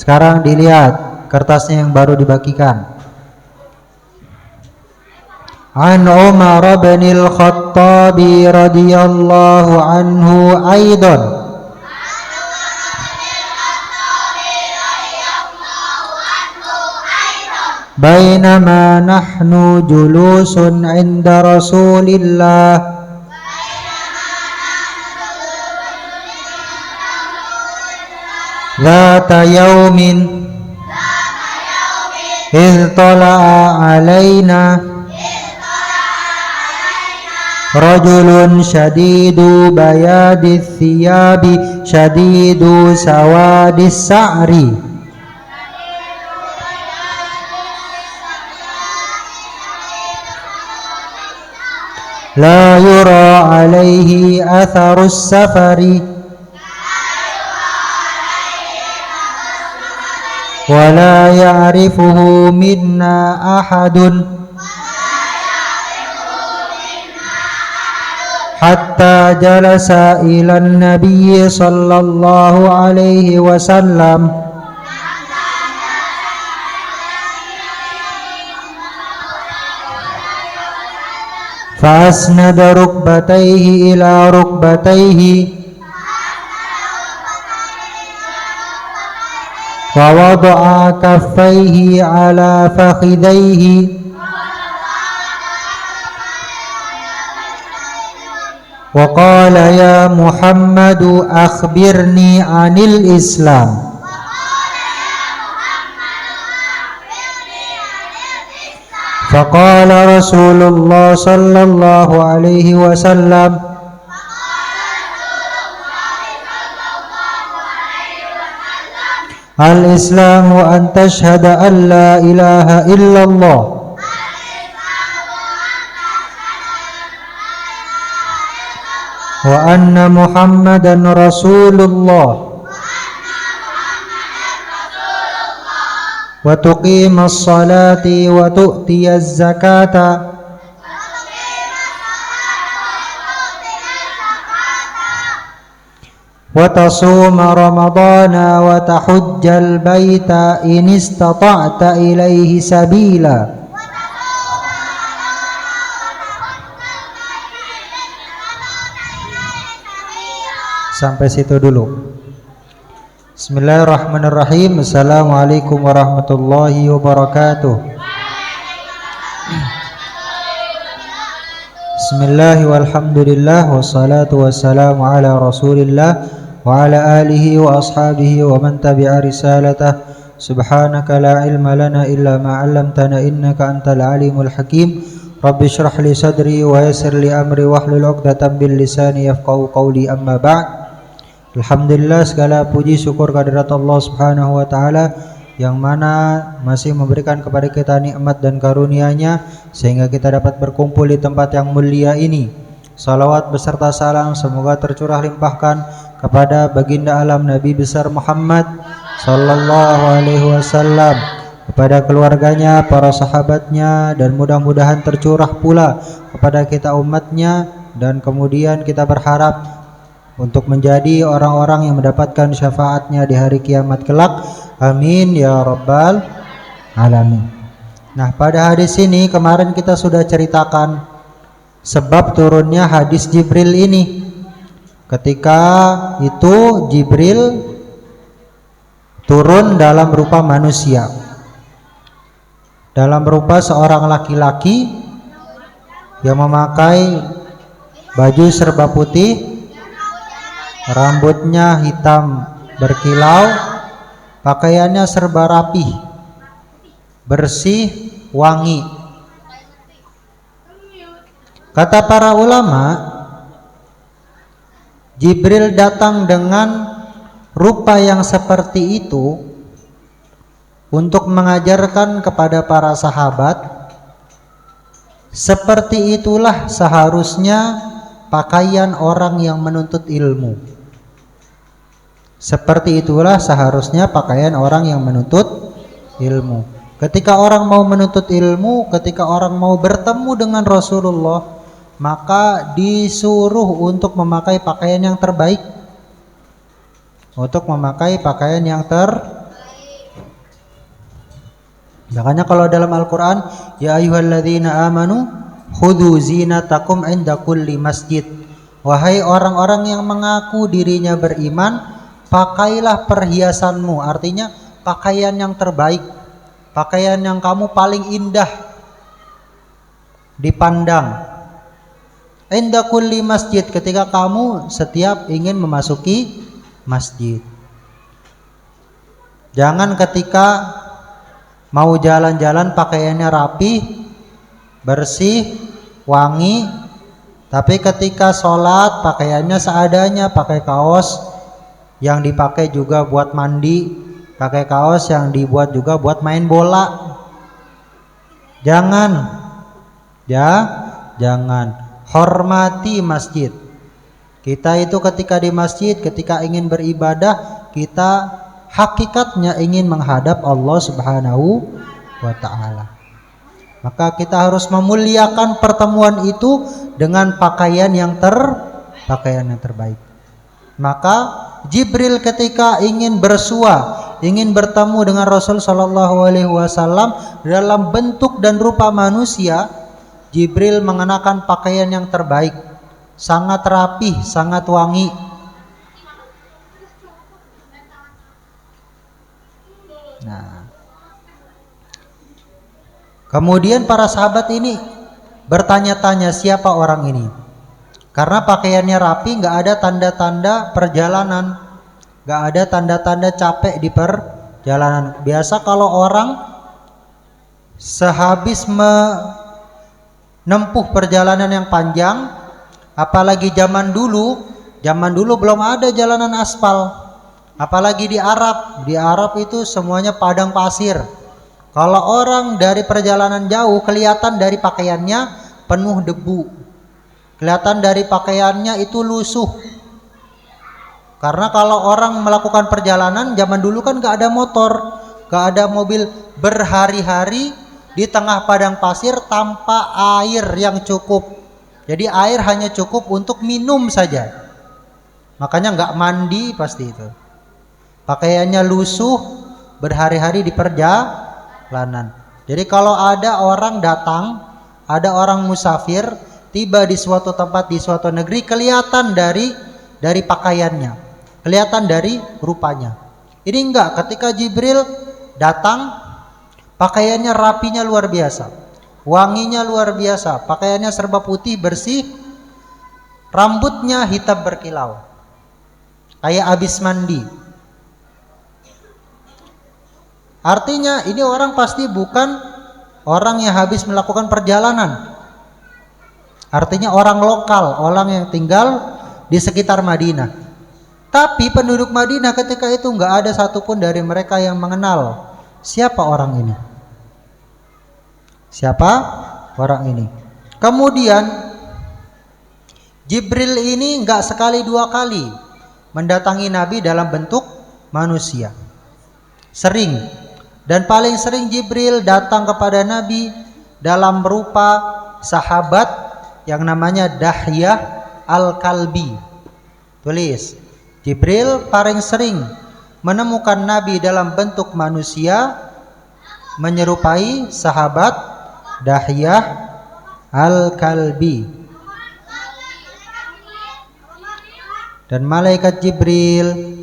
Sekarang dilihat kertasnya yang baru dibagikan. An Umar bin al-Khattab radhiyallahu anhu aidan bainama nahnu julusun 'inda Rasulillah Zata yaumin idh tala'a alaina rajulun syadidu bayadis thiyabi syadidu sawadis sa'ri la yura alaihi atharus safari wala ya'rifuhu minna ahadun hatta jalasa ila nabiy sallallahu alaihi wasallam fa asnada rukbatayhi ila rukbatayhi wa wada'a kaffayhi ala fakhidayhi wa qala ya Muhammadu akhbirni anil Islam faqala Rasulullah sallallahu alaihi wasallam al-Islamu an tashhada an la ilaha illallah wa anna Muhammadan Rasulullah wa tuqimas salati wa tu'tiyaz zakata wa tasuma ramadana wa tahujjal baita in istata'ta ilaihi sabila. Sampai situ dulu. Bismillahirrahmanirrahim. Assalamualaikum warahmatullahi wabarakatuh. Bismillahi walhamdulillah wassalatu wassalamu ala rasulillah wa ala alihi wa ashabihi wa man tabi'a risalatah. Subhanaka la ilma lana illa ma 'allamtana innaka antal alimul hakim. Rabbi shrah li sadri wa yassir li amri wahlul 'uqdatam bil lisani yafqahu qawli, amma ba'd. Alhamdulillah, segala puji syukur kehadirat Allah Subhanahu wa taala yang mana masih memberikan kepada kita nikmat dan karunia-Nya sehingga kita dapat berkumpul di tempat yang mulia ini. Salawat beserta salam semoga tercurah limpahkan kepada baginda alam Nabi besar Muhammad sallallahu alaihi wasallam, kepada keluarganya, para sahabatnya, dan mudah-mudahan tercurah pula kepada kita umatnya, dan kemudian kita berharap untuk menjadi orang-orang yang mendapatkan syafaatnya di hari kiamat kelak. Amin ya rabbal alamin. Nah, pada hadis ini kemarin kita sudah ceritakan sebab turunnya hadis Jibril ini. Ketika itu Jibril turun dalam rupa manusia, dalam rupa seorang laki-laki yang memakai baju serba putih, rambutnya hitam berkilau, pakaiannya serba rapih, bersih, wangi. Kata para ulama, Jibril datang dengan rupa yang seperti itu untuk mengajarkan kepada para sahabat, seperti itulah seharusnya pakaian orang yang menuntut ilmu. Seperti itulah seharusnya pakaian orang yang menuntut ilmu. Ketika orang mau menuntut ilmu, ketika orang mau bertemu dengan Rasulullah, maka disuruh untuk memakai pakaian yang terbaik. Untuk memakai pakaian yang Makanya kalau dalam Al-Quran, ya ayyuhalladzina amanu khudhu zinatakum inda kulli masjid. Wahai orang-orang yang mengaku dirinya beriman, pakailah perhiasanmu. Artinya pakaian yang terbaik, pakaian yang kamu paling indah dipandang. Inda kulli masjid, ketika kamu setiap ingin memasuki masjid. Jangan ketika mau jalan-jalan pakaiannya rapi, bersih, wangi, tapi ketika sholat pakaiannya seadanya, pakai kaos yang dipakai juga buat mandi, pakai kaos yang dibuat juga buat main bola. Jangan, jangan. Hormati masjid. Kita itu ketika di masjid, ketika ingin beribadah, kita hakikatnya ingin menghadap Allah Subhanahu wa ta'ala. Maka kita harus memuliakan pertemuan itu dengan pakaian yang terbaik. Maka Jibril ketika ingin bersua, ingin bertemu dengan Rasul sallallahu alaihi wasallam dalam bentuk dan rupa manusia, Jibril mengenakan pakaian yang terbaik, sangat rapih, sangat wangi. Nah, kemudian para sahabat ini bertanya-tanya siapa orang ini, karena pakaiannya rapi, nggak ada tanda-tanda perjalanan, nggak ada tanda-tanda capek di perjalanan. Biasa kalau orang sehabis menempuh perjalanan yang panjang, apalagi zaman dulu belum ada jalanan aspal, apalagi di Arab itu semuanya padang pasir. Kalau orang dari perjalanan jauh, kelihatan dari pakaiannya penuh debu, kelihatan dari pakaiannya itu lusuh. Karena kalau orang melakukan perjalanan zaman dulu kan gak ada motor, gak ada mobil, berhari-hari di tengah padang pasir tanpa air yang cukup. Jadi air hanya cukup untuk minum saja. Makanya gak mandi pasti itu. Pakaiannya lusuh, berhari-hari di perjalanan. Jadi kalau ada orang datang, ada orang musafir tiba di suatu tempat, di suatu negeri, kelihatan dari pakaiannya, kelihatan dari rupanya. Ini enggak, ketika Jibril datang, pakaiannya rapinya luar biasa, wanginya luar biasa, pakaiannya serba putih bersih, rambutnya hitam berkilau, kayak habis mandi. Artinya ini orang pasti bukan orang yang habis melakukan perjalanan. Artinya orang lokal, orang yang tinggal di sekitar Madinah. Tapi penduduk Madinah ketika itu nggak ada satupun dari mereka yang mengenal siapa orang ini. Siapa orang ini? Kemudian Jibril ini nggak sekali dua kali mendatangi Nabi dalam bentuk manusia. Sering. Dan paling sering Jibril datang kepada Nabi dalam rupa sahabat yang namanya Dahyah Al-Kalbi. Tulis, Jibril paling sering menemukan Nabi dalam bentuk manusia menyerupai sahabat Dahyah Al-Kalbi. Dan malaikat Jibril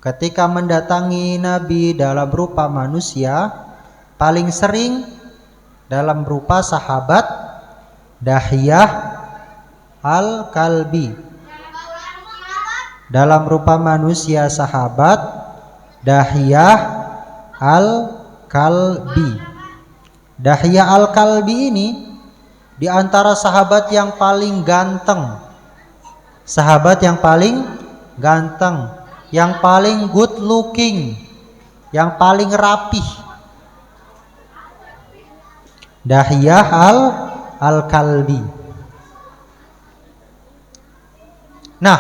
ketika mendatangi Nabi dalam rupa manusia paling sering dalam rupa sahabat Dahyah Al-Kalbi. Dalam rupa manusia sahabat Dahyah Al-Kalbi. Dahyah Al-Kalbi ini di antara sahabat yang paling ganteng. Sahabat yang paling ganteng, yang paling good looking, yang paling rapih. Dahyah Al-Kalbi. Nah,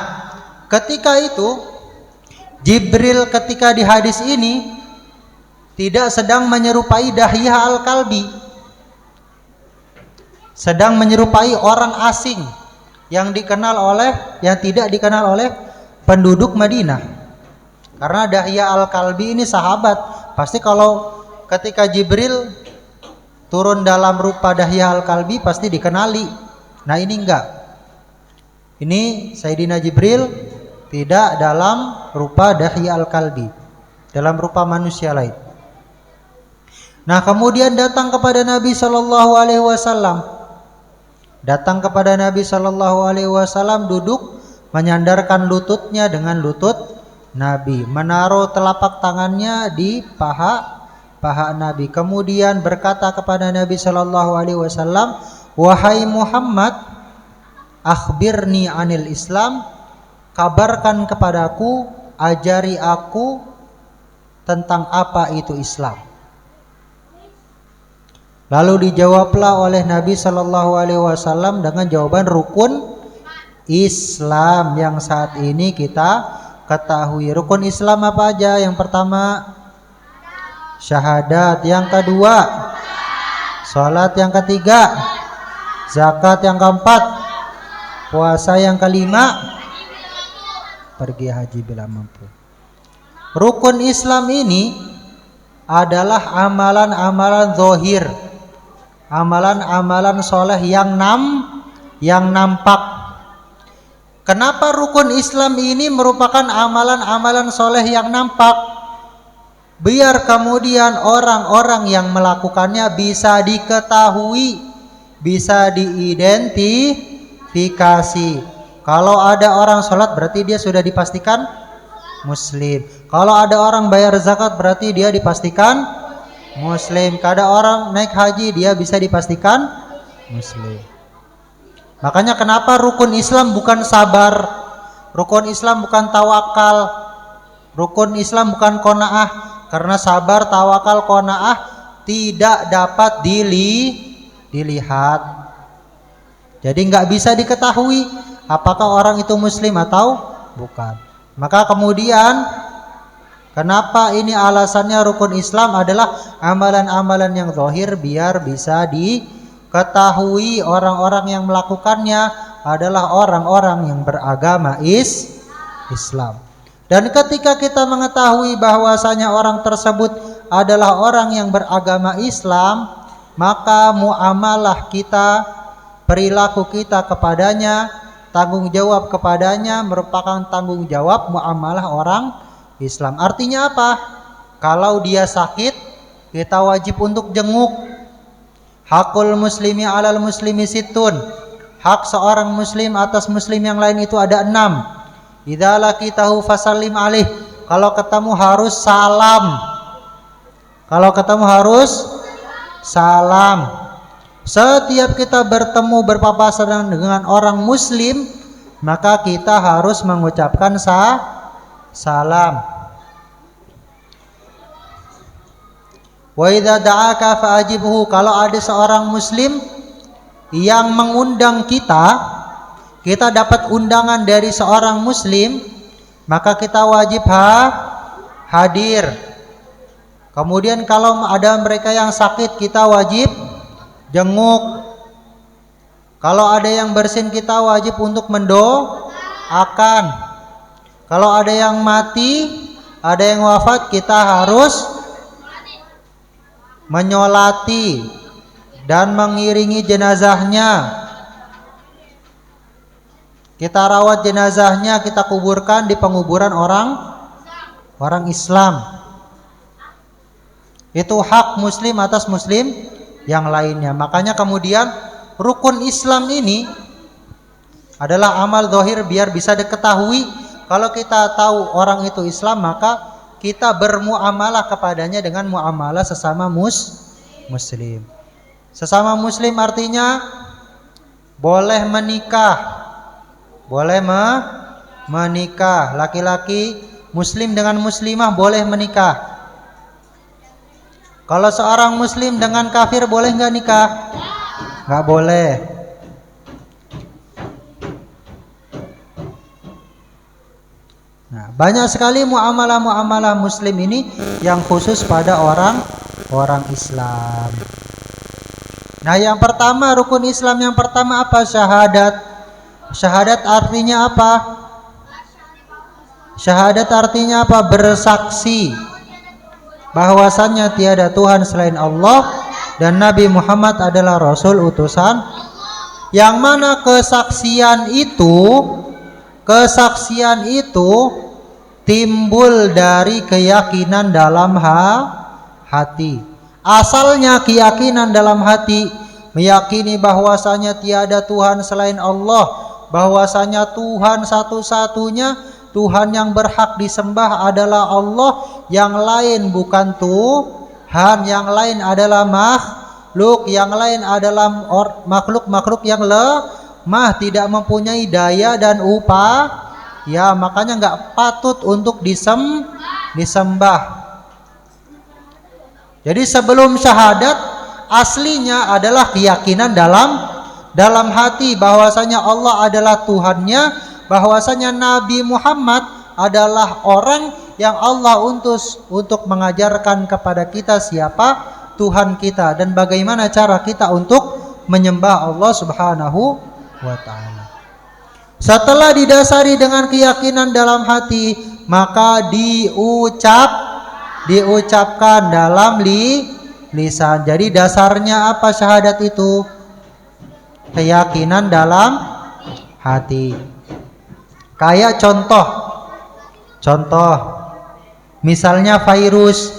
ketika itu Jibril ketika di hadis ini tidak sedang menyerupai Dahyah Al-Kalbi, sedang menyerupai orang asing yang tidak dikenal oleh penduduk Madinah. Karena Dahyah Al-Kalbi ini sahabat, pasti kalau ketika Jibril turun dalam rupa Dahya Al-Kalbi pasti dikenali. Nah ini enggak. Ini Sayyidina Jibril tidak dalam rupa Dahya Al-Kalbi, dalam rupa manusia lain. Nah kemudian datang kepada Nabi Shallallahu Alaihi Wasallam, duduk menyandarkan lututnya dengan lutut Nabi, menaruh telapak tangannya di paha Nabi, kemudian berkata kepada Nabi Shallallahu Alaihi Wasallam, wahai Muhammad, akhbirni anil Islam, kabarkan kepadaku, ajari aku tentang apa itu Islam. Lalu dijawablah oleh Nabi Shallallahu Alaihi Wasallam dengan jawaban rukun Islam yang saat ini kita ketahui. Rukun Islam apa aja? Yang pertama syahadat, yang kedua salat, yang ketiga zakat, yang keempat puasa, yang kelima pergi haji bila mampu. Rukun Islam ini adalah amalan-amalan zahir, amalan-amalan soleh yang nampak. Kenapa rukun Islam ini merupakan amalan-amalan soleh yang nampak? Biar kemudian orang-orang yang melakukannya bisa diketahui, bisa diidentifikasi. Kalau ada orang sholat berarti dia sudah dipastikan muslim. Kalau ada orang bayar zakat berarti dia dipastikan muslim. Kalau ada orang naik haji dia bisa dipastikan muslim. Makanya kenapa rukun Islam bukan sabar, rukun Islam bukan tawakal, rukun Islam bukan qanaah. Karena sabar, tawakal, qanaah tidak dapat dilihat. Jadi nggak bisa diketahui apakah orang itu muslim atau bukan. Maka kemudian kenapa ini alasannya rukun Islam adalah amalan-amalan yang zahir biar bisa diketahui orang-orang yang melakukannya adalah orang-orang yang beragama Islam. Dan ketika kita mengetahui bahwasanya orang tersebut adalah orang yang beragama Islam, maka muamalah kita, perilaku kita kepadanya, tanggung jawab kepadanya merupakan tanggung jawab muamalah orang Islam. Artinya apa? Kalau dia sakit, kita wajib untuk jenguk. Hakul muslimi alal muslimi situn. Hak seorang muslim atas muslim yang lain itu ada 6. Idza laqitahu fasallim alaih. Kalau ketemu harus salam. Setiap kita bertemu berpapasan dengan orang muslim, maka kita harus mengucapkan salam. Wa idza da'aka fa'ajibhu. Kalau ada seorang muslim yang mengundang kita dapat undangan dari seorang muslim, maka kita wajib hadir. Kemudian kalau ada mereka yang sakit, kita wajib jenguk. Kalau ada yang bersin, kita wajib untuk mendoakan. Kalau ada yang mati, ada yang wafat, kita harus menyolati dan mengiringi jenazahnya. Kita rawat jenazahnya, kita kuburkan di penguburan orang Islam. Itu hak muslim atas muslim yang lainnya. Makanya kemudian rukun Islam ini adalah amal zahir biar bisa diketahui. Kalau kita tahu orang itu Islam, maka kita bermuamalah kepadanya dengan muamalah sesama muslim. Sesama muslim artinya boleh menikah. Menikah. Laki-laki muslim dengan muslimah boleh menikah. Kalau seorang muslim dengan kafir boleh nggak nikah? Nggak boleh. Nah, banyak sekali muamalah muslim ini yang khusus pada orang Islam. Nah, yang pertama rukun Islam yang pertama apa? Syahadat. Syahadat artinya apa? Syahadat artinya apa? Bersaksi. bahwasannya tiada Tuhan selain Allah dan Nabi Muhammad adalah Rasul utusan, yang mana kesaksian itu timbul dari keyakinan dalam hati. Asalnya keyakinan dalam hati, meyakini bahwasanya tiada Tuhan selain Allah, bahwasanya Tuhan satu-satunya, Tuhan yang berhak disembah adalah Allah, yang lain bukan Tuhan, yang lain adalah makhluk, yang lain adalah makhluk-makhluk yang lemah, tidak mempunyai daya dan upaya, ya makanya nggak patut untuk disembah. Jadi sebelum syahadat, aslinya adalah keyakinan dalam hati bahwasanya Allah adalah Tuhannya, bahwasanya Nabi Muhammad adalah orang yang Allah utus untuk mengajarkan kepada kita siapa Tuhan kita dan bagaimana cara kita untuk menyembah Allah Subhanahu wa ta'ala. Setelah didasari dengan keyakinan dalam hati, maka diucapkan dalam lisan. Jadi dasarnya apa syahadat itu? Keyakinan dalam hati. Kayak contoh misalnya virus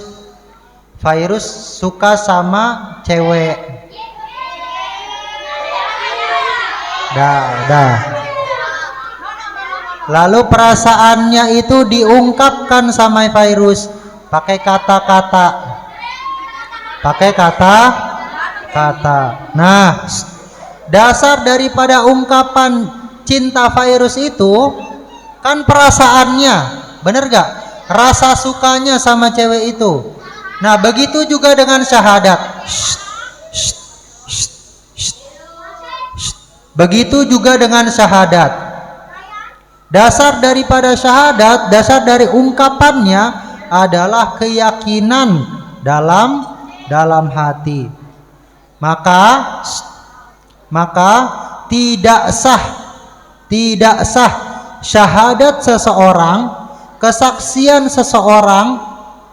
suka sama cewek. Lalu perasaannya itu diungkapkan sama virus pakai kata-kata. Nah, dasar daripada ungkapan cinta virus itu kan perasaannya, bener gak? Rasa sukanya sama cewek itu. Nah begitu juga dengan syahadat. Begitu juga dengan syahadat. Dasar daripada syahadat, dasar dari ungkapannya adalah keyakinan dalam hati. Maka tidak sah syahadat seseorang, kesaksian seseorang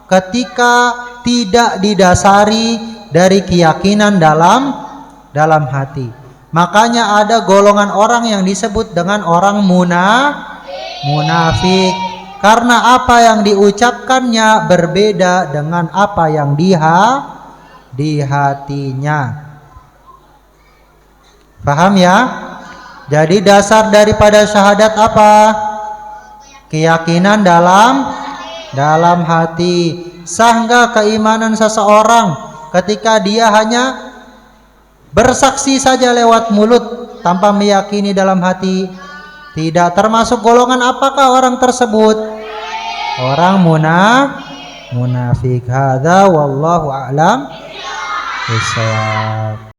ketika tidak didasari dari keyakinan dalam hati. Makanya ada golongan orang yang disebut dengan orang munafik, karena apa yang diucapkannya berbeda dengan apa yang di hatinya. Paham ya? Jadi dasar daripada syahadat apa? Keyakinan dalam hati. Sah enggak keimanan seseorang ketika dia hanya bersaksi saja lewat mulut tanpa meyakini dalam hati? Tidak. Termasuk golongan apakah orang tersebut? Orang munafik. Hadza wallahu a'lam bishawab.